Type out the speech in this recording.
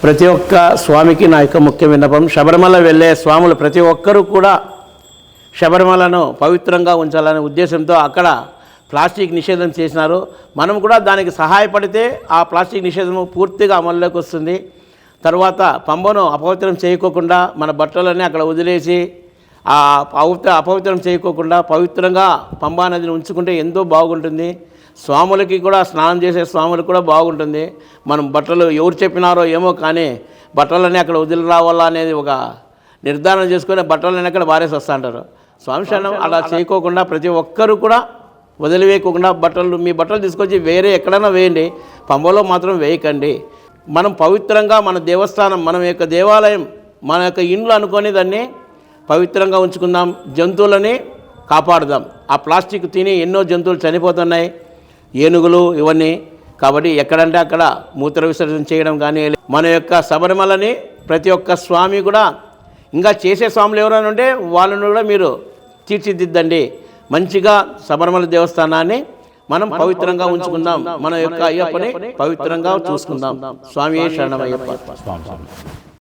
ప్రతి ఒక్క స్వామికి నా యొక్క ముఖ్య విన్నపం, శబరిమల వెళ్ళే స్వాములు ప్రతి ఒక్కరూ కూడా శబరిమలను పవిత్రంగా ఉంచాలనే ఉద్దేశంతో అక్కడ ప్లాస్టిక్ నిషేధం చేసినారు. మనం కూడా దానికి సహాయపడితే ఆ ప్లాస్టిక్ నిషేధం పూర్తిగా అమల్లోకి వస్తుంది. తర్వాత పంబను అపవిత్రం చేయకోకుండా మన బట్టలన్నీ అక్కడ వదిలేసి ఆ అపవిత్రం చేయకోకుండా పవిత్రంగా పంబా నదిని ఉంచుకుంటే ఎంతో బాగుంటుంది. స్వాములకి కూడా, స్నానం చేసే స్వాములకు కూడా బాగుంటుంది. మనం బట్టలు ఎవరు చెప్పినారో ఏమో కానీ బట్టలన్నీ అక్కడ వదిలి రావాలా అనేది ఒక నిర్ధారణ చేసుకొని బట్టలన్నీ అక్కడ బారేసి వస్తూ ఉంటారు. స్వామి శరణం అలా చేయకోకుండా ప్రతి ఒక్కరూ కూడా వదిలివేయకుండా మీ బట్టలు తీసుకొచ్చి వేరే ఎక్కడైనా వేయండి, పంబలో మాత్రం వేయకండి. మనం పవిత్రంగా మన దేవస్థానం, మన యొక్క దేవాలయం, మన యొక్క ఇండ్లు అనుకొని దాన్ని పవిత్రంగా ఉంచుకుందాం. జంతువులని కాపాడుదాం. ఆ ప్లాస్టిక్ తిని ఎన్నో జంతువులు చనిపోతున్నాయి, ఏనుగులు ఇవన్నీ. కాబట్టి ఎక్కడంటే అక్కడ మూత్ర విసర్జన చేయడం కానీ, మన యొక్క శబరిమలని ప్రతి ఒక్క స్వామి కూడా, ఇంకా చేసే స్వాములు ఎవరైనా ఉంటే వాళ్ళని కూడా మీరు తీర్చిదిద్దండి. మంచిగా శబరిమల దేవస్థానాన్ని మనం పవిత్రంగా ఉంచుకుందాం. మన యొక్క అయ్యప్పని పవిత్రంగా చూసుకుందాం. స్వామి శరణమయ్యప్ప.